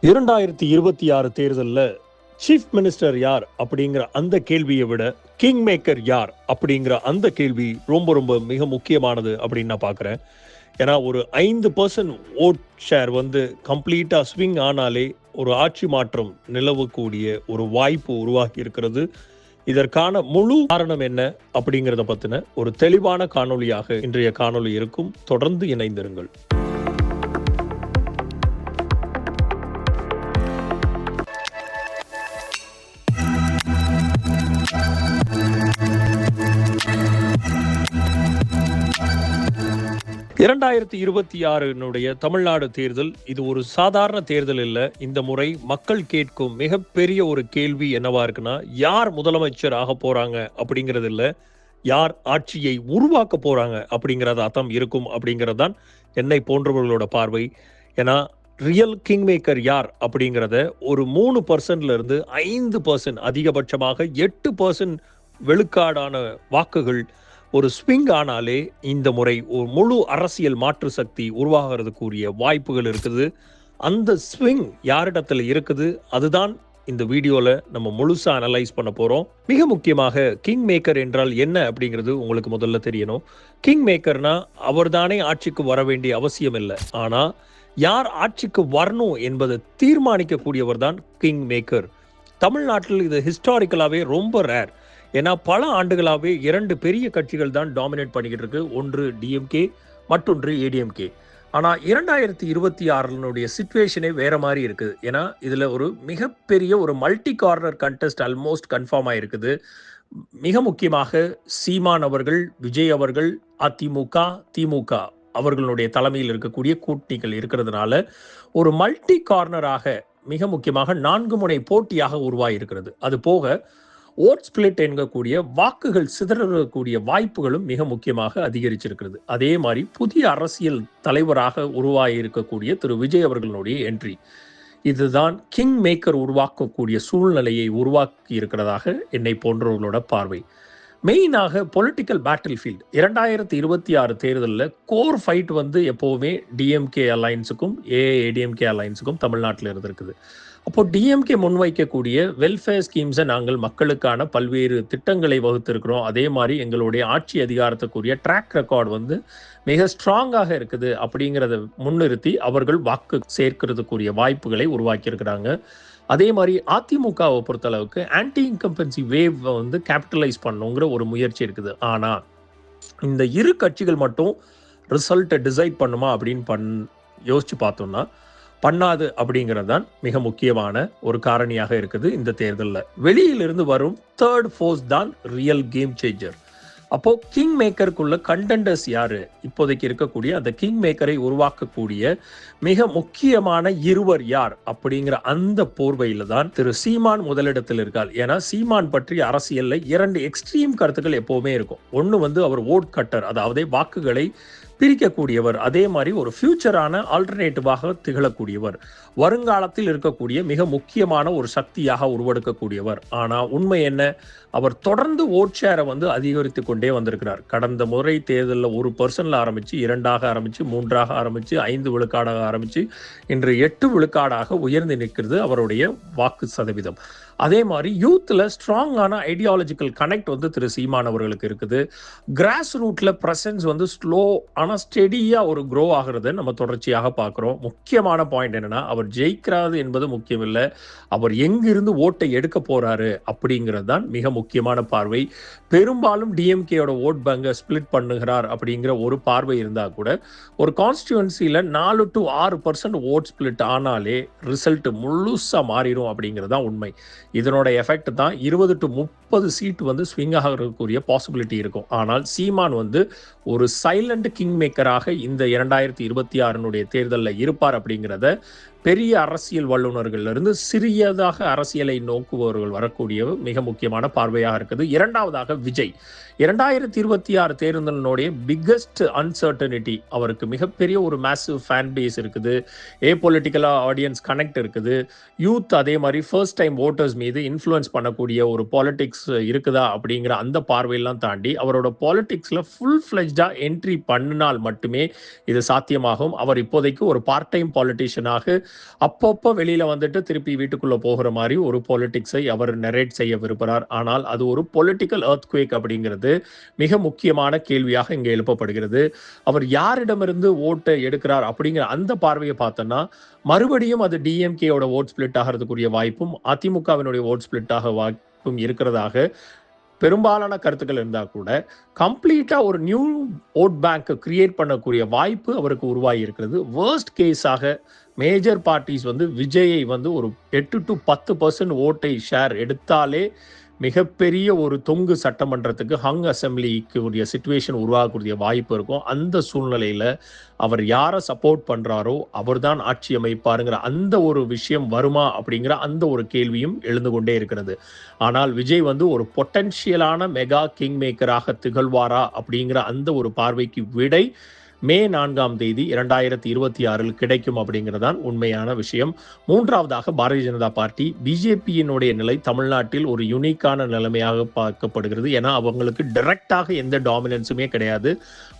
2026 தேர்தலில் chief minister யார் அப்படிங்கிற அந்த கேள்வியை விட கிங் மேக்கர் யார் அப்படிங்கிற அந்த கேள்வி ரொம்ப ரொம்ப மிக முக்கியமானது அப்படின்னு நான் பார்க்குறேன். ஏன்னா ஒரு 5% ஓட் ஷேர் வந்து கம்ப்ளீட்டாக ஸ்விங் ஆனாலே ஒரு ஆட்சி மாற்றம் நிலவக்கூடிய ஒரு வாய்ப்பு உருவாகி இருக்கிறது. இதற்கான முழு காரணம் என்ன அப்படிங்கிறத பற்றின ஒரு தெளிவான காணொலியாக இன்றைய காணொலி இருக்கும். தொடர்ந்து இணைந்திருங்கள். இரண்டாயிரத்தி 26 தமிழ்நாடு தேர்தல் இது ஒரு சாதாரண தேர்தல் இல்லை. இந்த முறை மக்கள் கேட்கும் மிகப்பெரிய ஒரு கேள்வி என்னவா இருக்குன்னா, யார் முதலமைச்சர் ஆக போறாங்க அப்படிங்கிறது இல்லை, யார் ஆட்சியை உருவாக்க போறாங்க அப்படிங்கிறது அர்த்தம் இருக்கும் அப்படிங்கிறதான் என்னை போன்றவர்களோட பார்வை. ஏன்னா ரியல் கிங் மேக்கர் யார் அப்படிங்கிறத ஒரு 3% இருந்து 5%, அதிகபட்சமாக 8% வெளுக்காடான வாக்குகள் ஒரு ஸ்விங் ஆனாலே இந்த முறை ஒரு முழு அரசியல் மாற்று சக்தி உருவாகிறதுக்குரிய வாய்ப்புகள் இருக்குது. அந்த ஸ்விங் யாரிடத்துல இருக்குது, அதுதான் இந்த வீடியோவில் நம்ம முழுசாக அனலைஸ் பண்ண போகிறோம். மிக முக்கியமாக கிங் மேக்கர் என்றால் என்ன அப்படிங்கிறது உங்களுக்கு முதல்ல தெரியணும். கிங் மேக்கர்னா அவர் தானே ஆட்சிக்கு வர வேண்டிய அவசியம் இல்லை, ஆனால் யார் ஆட்சிக்கு வரணும் என்பதை தீர்மானிக்கக்கூடியவர் தான் கிங் மேக்கர். தமிழ்நாட்டில் இது ஹிஸ்டாரிக்கலாகவே ரொம்ப ரேர். ஏன்னா பல ஆண்டுகளாகவே 2 பெரிய கட்சிகள் தான் டாமினேட் பண்ணிக்கிட்டு இருக்கு. ஒன்று டிஎம்கே, மற்றொன்று ஏடிஎம்கே. ஆனால் 2026 சிச்சுவேஷனே வேற மாதிரி இருக்குது. ஏன்னா இதில் ஒரு மிகப்பெரிய ஒரு multi corner contest almost confirm ஆயிருக்குது. மிக முக்கியமாக சீமான் அவர்கள், விஜய் அவர்கள், அதிமுக, திமுக அவர்களுடைய தலைமையில் இருக்கக்கூடிய கூட்டணிகள் இருக்கிறதுனால ஒரு மல்டி கார்னராக மிக முக்கியமாக 4 முனை போட்டியாக உருவாகியிருக்கிறது. அது போக ஓட் ஸ்பிளிட் என்கக்கூடிய வாக்குகள் சிதறக்கூடிய வாய்ப்புகளும் மிக முக்கியமாக அதிகரிச்சிருக்கிறது. அதே மாதிரி புதிய அரசியல் தலைவராக உருவாகி இருக்கக்கூடிய திரு விஜய் அவர்களுடைய என்ட்ரி, இதுதான் கிங் மேக்கர் உருவாக்கக்கூடிய சூழ்நிலையை உருவாக்கி இருக்கிறதாக என்னை போன்றவர்களோட பார்வை. மெயினாக பொலிட்டிக்கல் பேட்டில் ஃபீல்டு 2026 தேர்தலில் கோர் ஃபைட் வந்து எப்போவுமே டிஎம்கே அலைன்ஸுக்கும் ஏடிஎம்கே அலைன்ஸுக்கும் தமிழ்நாட்டில் இருந்திருக்குது. அப்போ டிஎம்கே முன்வைக்கக்கூடிய வெல்ஃபேர் ஸ்கீம்ஸை நாங்கள் மக்களுக்கான பல்வேறு திட்டங்களை வகுத்திருக்கிறோம். அதே மாதிரி எங்களுடைய ஆட்சி அதிகாரத்துக்குரிய ட்ராக் ரெக்கார்டு வந்து மிக ஸ்ட்ராங்காக இருக்குது அப்படிங்கிறத முன்னிறுத்தி அவர்கள் வாக்கு சேர்க்கிறதுக்குரிய வாய்ப்புகளை உருவாக்கியிருக்கிறாங்க. அதே மாதிரி அதிமுகவை பொறுத்தளவுக்கு ஆன்டி இன்கம்பன்சி வேவ் வந்து கேபிட்டலைஸ் பண்ணுங்கிற ஒரு முயற்சி இருக்குது. ஆனால் இந்த இரு கட்சிகள் மட்டும் ரிசல்ட்டை டிசைட் பண்ணுமா அப்படின்னு யோசிச்சு பார்த்தோம்னா பண்ணாது அப்படிங்கிறது தான் மிக முக்கியமான ஒரு காரணியாக இருக்குது. இந்த தேர்தலில் வெளியிலிருந்து வரும் தேர்ட் ஃபோர்ஸ் தான் ரியல் கேம் சேஞ்சர். அப்போ கிங் மேக்கருக்குள்ள கண்டெண்டர்ஸ் யாரு, இப்போதைக்கு இருக்கக்கூடிய அந்த கிங் மேக்கரை உருவாக்கக்கூடிய மிக முக்கியமான இருவர் யார் அப்படிங்கிற அந்த போர்வையில தான் திரு சீமான் முதலிடத்தில் இருக்கார். ஏன்னா சீமான் பற்றி அரசியல்ல 2 எக்ஸ்ட்ரீம் கருத்துக்கள் எப்பவுமே இருக்கும். ஒன்று வந்து அவர் ஓட் கட்டர், அதாவது வாக்குகளை பிரிக்கக்கூடியவர். அதே மாதிரி ஒரு ஃபியூச்சரான ஆல்டர்னேட்டிவாக திகழக்கூடியவர், வருங்காலத்தில் இருக்கக்கூடிய மிக முக்கியமான ஒரு சக்தியாக உருவெடுக்கக்கூடியவர். ஆனால் உண்மை என்ன, அவர் தொடர்ந்து ஓட் ஷேரை வந்து அதிகரித்து கொண்டே வந்திருக்கிறார். கடந்த முறை தேர்தலில் 1% ஆரம்பித்து 2ஆக ஆரம்பித்து 3ஆக ஆரம்பித்து 5 விழுக்காடாக ஆரம்பித்து இன்று 8 விழுக்காடாக உயர்ந்து நிற்கிறது அவருடைய வாக்கு சதவீதம். அதே மாதிரி யூத்தில் ஸ்ட்ராங்கான ஐடியாலஜிக்கல் கனெக்ட் வந்து திரு சீமான் அவர்களுக்கு இருக்குது. கிராஸ் ரூட்ல ப்ரெசன்ஸ் வந்து ஸ்லோ ஆனால் ஸ்டெடியாக ஒரு க்ரோ ஆகிறத நம்ம தொடர்ச்சியாக பார்க்குறோம். முக்கியமான பாயிண்ட் என்னன்னா, அவர் ஜெயிக்கிறாது என்பது முக்கியம் இல்லை, அவர் எங்கிருந்து ஓட்டை எடுக்க போறாரு அப்படிங்கிறது தான் மிக முக்கியமான பார்வை. பெரும்பாலும் டிஎம்கேயோட ஓட் பேங்கை ஸ்பிளிட் பண்ணுகிறார் அப்படிங்கிற ஒரு பார்வை இருந்தால் கூட ஒரு கான்ஸ்டியூன்சியில் 4 to 6% ஓட் ஸ்பிளிட் ஆனாலே ரிசல்ட் முழுசாக மாறிடும் அப்படிங்கிறது தான் உண்மை. இதனோட எஃபெக்ட் தான் 20 to 30 சீட் வந்து ஸ்விங் ஆகக்கூடிய பாசிபிலிட்டி இருக்கும். ஆனால் சீமான் வந்து ஒரு சைலண்ட் கிங் மேக்கராக இந்த 2026 தேர்தலில் இருப்பார் அப்படிங்கிறத பெரிய அரசியல் வல்லுநர்களிலிருந்து சிறியதாக அரசியலை நோக்குபவர்கள் வரக்கூடிய மிக முக்கியமான பார்வையாக இருக்குது. இரண்டாவதாக விஜய் 2026 தேர்தலினுடைய பிக்கஸ்ட் அன்சர்டனிட்டி, அவருக்கு மிகப்பெரிய ஒரு மேசிவ் ஃபேன் பேஸ் இருக்குது, பொலிட்டிக்கலா ஆடியன்ஸ் கனெக்ட் இருக்குது, யூத் அதே மாதிரி ஃபர்ஸ்ட் டைம் ஓட்டர்ஸ் மீது இன்ஃப்ளூயன்ஸ் பண்ணக்கூடிய ஒரு பாலிடிக்ஸ் இருக்குதா அப்படிங்கிற அந்த பார்வையெல்லாம் தாண்டி அவரோட பாலிடிக்ஸில் ஃபுல் ஃப்ளெஜ்டாக என்ட்ரி பண்ணினால் மட்டுமே இது சாத்தியமாகும். அவர் இப்போதைக்கு ஒரு பார்ட் டைம் பாலிட்டிஷியனாக அப்பப்போ வெளியில வந்துட்டு திருப்பி வீட்டுக்குள்ள போகிற மாதிரி ஒரு பொலிட்டிக்ஸை அவர் நரேட் செய்ய விரும்புகிறார். ஆனால் அது ஒரு பொலிட்டிக்கல் எர்த்குவேக் அப்படிங்கிறது மிக முக்கியமான கேள்வியாக இங்கே எழுப்பப்படுகிறது. அவர் யாரிடமிருந்து ஓட்டை எடுக்கிறார் அப்படிங்கிற அந்த பார்வையை பார்த்தோன்னா, மறுபடியும் அது டிஎம்கேயோட ஓட் ஸ்பிளிட் ஆகிறதுக்குரிய வாய்ப்பும், அதிமுகவினுடைய ஓட் ஸ்பிளிட் ஆக வாய்ப்பும் இருக்கிறதாக பெரும்பாலான கருத்துக்கள் இருந்தால் கூட, கம்ப்ளீட்டா ஒரு நியூ ஓட் பேங்க் கிரியேட் பண்ணக்கூடிய வாய்ப்பு அவருக்கு உருவாகி இருக்கிறது. வேர்ஸ்ட் கேஸாக மேஜர் பார்ட்டிஸ் வந்து விஜயை வந்து ஒரு 8 to 10% ஓட்டை ஷேர் எடுத்தாலே மிகப்பெரிய ஒரு தொங்கு சட்டமன்றத்துக்கு ஹங் அசெம்பிளிக்கு உரிய சிச்சுவேஷன் உருவாகக்கூடிய வாய்ப்பு இருக்கும். அந்த சூழ்நிலையில் அவர் யாரை சப்போர்ட் பண்ணுறாரோ அவர் தான் ஆட்சி அமைப்பாருங்கிற அந்த ஒரு விஷயம் வருமா அப்படிங்கிற அந்த ஒரு கேள்வியும் எழுந்து கொண்டே இருக்கிறது. ஆனால் விஜய் வந்து ஒரு பொட்டன்ஷியலான மெகா கிங் மேக்கராக திகழ்வாரா அப்படிங்கிற அந்த ஒரு பார்வைக்கு விடை மே 4ஆம் தேதி 2026 கிடைக்கும் அப்படிங்கிறதான் உண்மையான விஷயம். மூன்றாவதாக பாரதிய ஜனதா பார்ட்டி, பிஜேபியினுடைய நிலை தமிழ்நாட்டில் ஒரு யூனிக்கான நிலைமையாக பார்க்கப்படுகிறது. ஏன்னா அவங்களுக்கு டைரக்டாக எந்த டாமினன்ஸுமே கிடையாது.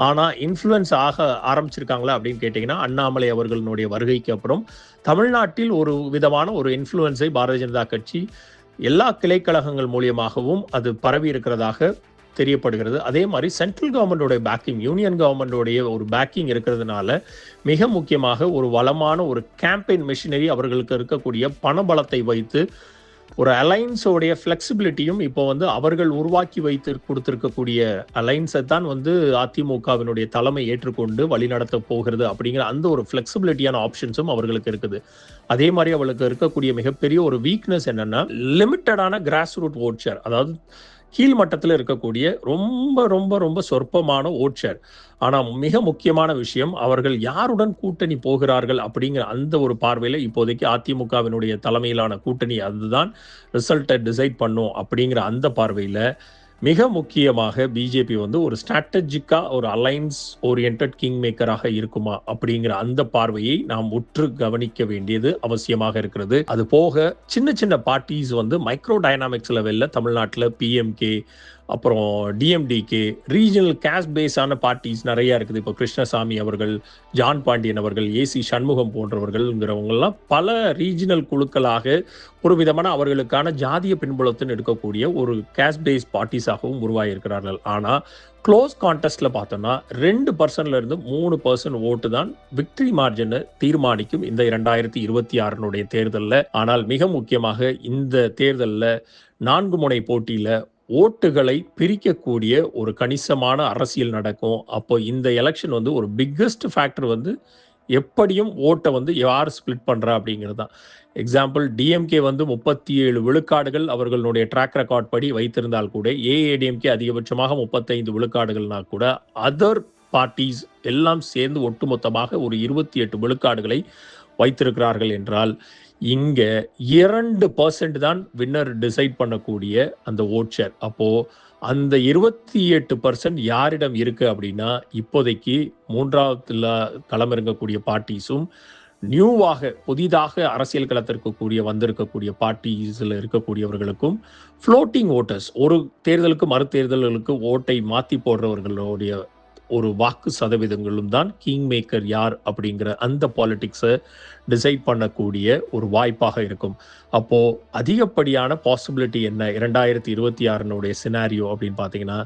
ஆனால் இன்ஃப்ளூயன்ஸ் ஆக ஆரம்பிச்சிருக்காங்களா அப்படின்னு கேட்டிங்கன்னா, அண்ணாமலை அவர்களுடைய வருகைக்கு அப்புறம் தமிழ்நாட்டில் ஒரு விதமான ஒரு இன்ஃப்ளூயன்ஸை பாரதிய ஜனதா கட்சி எல்லா கிளைக்கழகங்கள் மூலியமாகவும் அது பரவி இருக்கிறதாக தெரியப்படுகிறது. அதே மாதிரி சென்ட்ரல் கவர்மெண்டோடைய பேக்கிங், யூனியன் கவர்மெண்டோடைய ஒரு பேக்கிங் இருக்கிறதுனால மிக முக்கியமாக ஒரு வளமான ஒரு கேம்பெயின் மிஷினரி அவர்களுக்கு இருக்கக்கூடிய பணபலத்தை வைத்து ஒரு அலைன்ஸோடைய ஃப்ளெக்சிபிலிட்டியும் இப்போ வந்து அவர்கள் உருவாக்கி வைத்து கொடுத்திருக்கக்கூடிய அலைன்ஸை தான் வந்து அதிமுகவினுடைய தலைமை ஏற்றுக்கொண்டு வழிநடத்த போகிறது அப்படிங்கிற அந்த ஒரு ஃப்ளெக்சிபிலிட்டியான ஆப்ஷன்ஸும் அவர்களுக்கு இருக்குது. அதே மாதிரி அவளுக்கு இருக்கக்கூடிய மிகப்பெரிய ஒரு வீக்னஸ் என்னன்னா, லிமிட்டடான கிராஸ் ரூட் ஓட் ஷேர், அதாவது கீழ்மட்டத்தில் இருக்கக்கூடிய ரொம்ப ரொம்ப ரொம்ப சொற்பமான ஓட் ஷேர். ஆனால் மிக முக்கியமான விஷயம், அவர்கள் யாருடன் கூட்டணி போகிறார்கள் அப்படிங்கிற அந்த ஒரு பார்வையில் இப்போதைக்கு அதிமுகவினுடைய தலைமையிலான கூட்டணி அதுதான் ரிசல்ட்டை டிசைட் பண்ணும் அப்படிங்கிற அந்த பார்வையில் மிக முக்கியமாக பிஜேபி வந்து ஒரு ஸ்ட்ராட்டஜிக்கா ஒரு அலைன்ஸ் ஓரியன்ட் கிங் மேக்கராக இருக்குமா அப்படிங்கிற அந்த பார்வையை நாம் உற்று கவனிக்க வேண்டியது அவசியமாக இருக்கிறது. அது போக சின்ன சின்ன பார்ட்டிஸ் வந்து மைக்ரோ டைனாமிக்ஸ் லெவலில் தமிழ்நாட்டில் பிஎம்கே, அப்புறம் டிஎம்டிகே, ரீஜனல் கேஸ்ட் பேஸான பார்ட்டிஸ் நிறைய இருக்குது. இப்போ கிருஷ்ணசாமி அவர்கள், ஜான் பாண்டியன் அவர்கள், ஏசி சண்முகம் போன்றவர்கள்ங்கிறவங்கெல்லாம் பல ரீஜனல் குழுக்களாக ஒரு விதமான அவர்களுக்கான ஜாதிய பின்புலத்தின் எடுக்கக்கூடிய ஒரு கேஸ்ட் பேஸ் பார்ட்டிஸாகவும் உருவாகியிருக்கிறார்கள். ஆனால் க்ளோஸ் கான்டெஸ்ட்ல பார்த்தோம்னா 2% 3% ஓட்டு தான் விக்டரி மார்ஜினை தீர்மானிக்கும் இந்த 2026 தேர்தலில். ஆனால் மிக முக்கியமாக இந்த தேர்தலில் 4 முனை போட்டியில் ஓட்டுகளை பிரிக்கக்கூடிய ஒரு கணிசமான அரசியல் நடக்கும். அப்போ இந்த எலெக்ஷன் வந்து ஒரு பிக்கஸ்ட் ஃபேக்டர் வந்து எப்படியும் ஓட்டை வந்து யார் ஸ்பிளிட் பண்ணுறா அப்படிங்கிறது தான். எக்ஸாம்பிள், டிஎம்கே வந்து 37 விழுக்காடுகள் அவர்களுடைய ட்ராக் ரெக்கார்ட் படி வைத்திருந்தால் கூட, ஏஐடிஎம்கே அதிகபட்சமாக 35 விழுக்காடுகள்னா கூட, அதர் பார்ட்டிஸ் எல்லாம் சேர்ந்து ஒட்டுமொத்தமாக ஒரு 28 விழுக்காடுகளை வைத்திருக்கிறார்கள் என்றால், இங்க 2% தான் வின்னர் டிசைட் பண்ணக்கூடிய அந்த ஓட் ஷேர். அப்போ அந்த 28% யாரிடம் இருக்கு அப்படின்னா, இப்போதைக்கு மூன்றாவதுல களமிறங்கக்கூடிய பார்ட்டிஸும், நியூவாக புதிதாக அரசியல் களத்திற்கு வந்திருக்கக்கூடிய பார்ட்டிஸில் இருக்கக்கூடியவர்களுக்கும் ஃப்ளோட்டிங் ஓட்டர்ஸ், ஒரு தேர்தலுக்கு மறு தேர்தல்களுக்கு ஓட்டை மாற்றி போடுறவர்களுடைய ஒரு வாக்கு சதவீதங்களும் தான் கிங் மேக்கர் யார் அப்படிங்கிற அந்த பாலிடிக்ஸை டிசைட் பண்ணக்கூடிய ஒரு வாய்ப்பாக இருக்கும். அப்போ அதிகப்படியான பாசிபிலிட்டி என்ன 2026 சினாரியோ அப்படின்னு பார்த்தீங்கன்னா,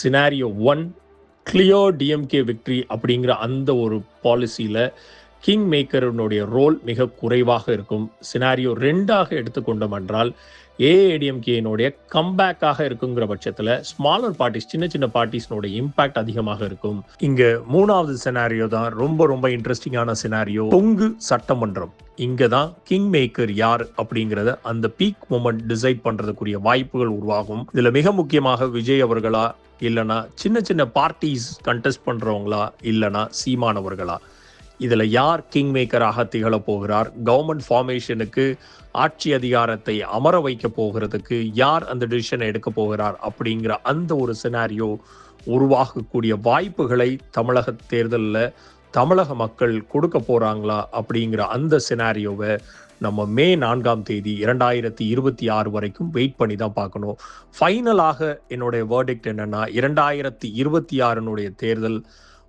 சினாரியோ 1 கிளியர் டிஎம்கே விக்டரி அப்படிங்கிற அந்த ஒரு பாலிசியில் கிங் மேக்கருடைய ரோல் மிக குறைவாக இருக்கும். சினாரியோ 2ஆக எடுத்துக்கொண்டோம் என்றால், ஏஐடிஎம்கேனுடைய கம்பேக்காக இருக்குங்கிற பட்சத்தில் ஸ்மாலர் பார்ட்டிஸ், சின்ன சின்ன பார்ட்டிஸ்னுடைய இம்பாக்ட் அதிகமாக இருக்கும். இங்க 3வது சினாரியோ தான் ரொம்ப ரொம்ப இன்ட்ரெஸ்டிங்கான சினாரியோ, தொங்கு சட்டமன்றம். இங்க தான் கிங் மேக்கர் யார் அப்படிங்கிறத அந்த பீக் மொமெண்ட் டிசைட் பண்றதுக்குரிய வாய்ப்புகள் உருவாகும். இதுல மிக முக்கியமாக விஜய் அவர்களா, இல்லைனா சின்ன சின்ன பார்ட்டிஸ் கண்டெஸ்ட் பண்றவங்களா, இல்லைனா சீமானவர்களா, இதில் யார் கிங் மேக்கராக திகழ போகிறார், கவர்மெண்ட் ஃபார்மேஷனுக்கு ஆட்சி அதிகாரத்தை அமர வைக்க போகிறதுக்கு யார் அந்த டிசிஷனை எடுக்க போகிறார் அப்படிங்கிற அந்த ஒரு சினாரியோ உருவாகக்கூடிய வாய்ப்புகளை தமிழக தேர்தலில் தமிழக மக்கள் கொடுக்க போகிறாங்களா அப்படிங்கிற அந்த சினாரியோவை நம்ம மே 4ஆம் தேதி 2026 வரைக்கும் வெயிட் பண்ணி தான் பார்க்கணும். ஃபைனலாக என்னுடைய வேர்டிக்ட் என்னன்னா, 2026 தேர்தல்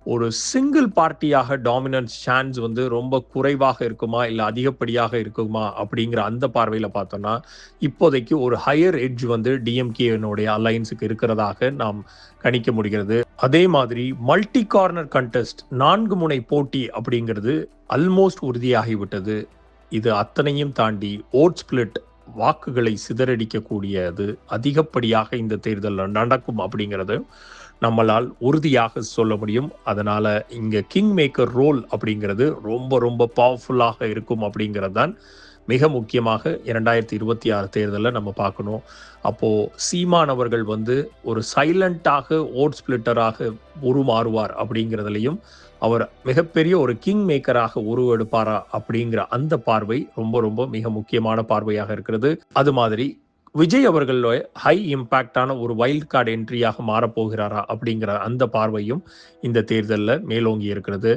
ஒரு சிங்கிள் பார்ட்டியாக டாமினன்ஸ் சான்ஸ் வந்து ரொம்ப குறைவாக இருக்குமா, இல்ல அதிகப்படியாக இருக்குமா அப்படிங்கிற அந்த பார்வையில பார்த்தோம்னா, இப்போதைக்கு ஒரு ஹையர் எட்ஜ் வந்து டிஎம்கேனுடைய அலையன்ஸுக்கு இருக்கிறதாக நாம் கணிக்க முடிகிறது. அதே மாதிரி மல்டி கார்னர் கண்டெஸ்ட் 4 முனை போட்டி அப்படிங்கிறது ஆல்மோஸ்ட் உறுதியாகிவிட்டது. இது அத்தனையும் தாண்டி ஓட் ஸ்பிளிட் வாக்குகளை சிதறடிக்கக்கூடியது அதிகப்படியாக இந்த தேர்தலில் நடக்கும் அப்படிங்கிறது நம்மளால் உறுதியாக சொல்ல முடியும். அதனால இங்க கிங் மேக்கர் ரோல் அப்படிங்கிறது ரொம்ப ரொம்ப பவர்ஃபுல்லாக இருக்கும் அப்படிங்கிறது தான் மிக முக்கியமாக 2026 தேர்தலில் நம்ம பார்க்கணும். அப்போ சீமான் அவர்கள் வந்து ஒரு சைலண்டாக ஓட் ஸ்பிளிட்டராக உருமாறுவார் அப்படிங்கிறதுலையும் அவர் மிகப்பெரிய ஒரு கிங் மேக்கராக உருவெடுப்பாரா அப்படிங்கிற அந்த பார்வை ரொம்ப ரொம்ப மிக முக்கியமான பார்வையாக இருக்கிறது. அது மாதிரி விஜய் அவர்கள் ஹை இம்பேக்டான ஒரு வைல்ட் கார்டு என்ட்ரியாக மாறப்போகிறாரா அப்படிங்கிற அந்த பார்வையும் இந்த தேர்தலில் மேலோங்கி இருக்கிறது.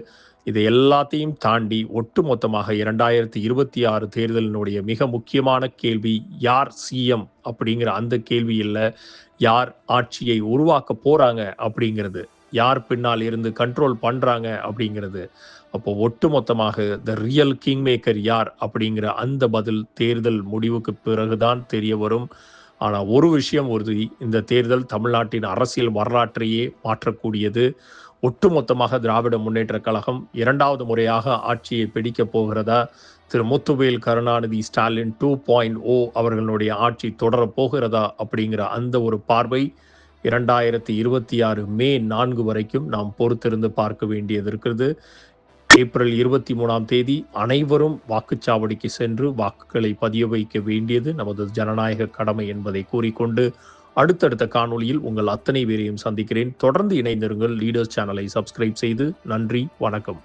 இது எல்லாத்தையும் தாண்டி ஒட்டுமொத்தமாக 2026 தேர்தலினுடைய மிக முக்கியமான கேள்வி யார் சிஎம் அப்படிங்கிற அந்த கேள்வி இல்லை, யார் ஆட்சியை உருவாக்க போறாங்க அப்படிங்கிறது, யார் பின்னால் இருந்து கண்ட்ரோல் பண்றாங்க அப்படிங்கிறது. அப்போ ஒட்டுமொத்தமாக த ரியல் கிங் மேக்கர் யார் அப்படிங்கிற அந்த பதில் தேர்தல் முடிவுக்கு பிறகுதான் தெரிய வரும். ஆனால் ஒரு விஷயம் உறுதி, இந்த தேர்தல் தமிழ்நாட்டின் அரசியல் வரலாற்றையே மாற்றக்கூடியது. ஒட்டுமொத்தமாக திராவிட முன்னேற்ற கழகம் 2வது முறையாக ஆட்சியை பிடிக்க போகிறதா, திரு முத்துவேல் கருணாநிதி ஸ்டாலின் 2.0 அவர்களுடைய ஆட்சி தொடரப் போகிறதா அப்படிங்கிற அந்த ஒரு பார்வை 2026 மே 4 வரைக்கும் நாம் பொறுத்திருந்து பார்க்க வேண்டியது இருக்கிறது. ஏப்ரல் 23ஆம் தேதி அனைவரும் வாக்குச்சாவடிக்கு சென்று வாக்குகளை பதிய வைக்க வேண்டியது நமது ஜனநாயக கடமை என்பதை கூறிக்கொண்டு அடுத்தடுத்த காணொளியில் உங்கள் அத்தனை பேரையும் சந்திக்கிறேன். தொடர்ந்து இணைந்திருங்கள். லீடர்ஸ் சேனலை சப்ஸ்கிரைப் செய்து. நன்றி, வணக்கம்.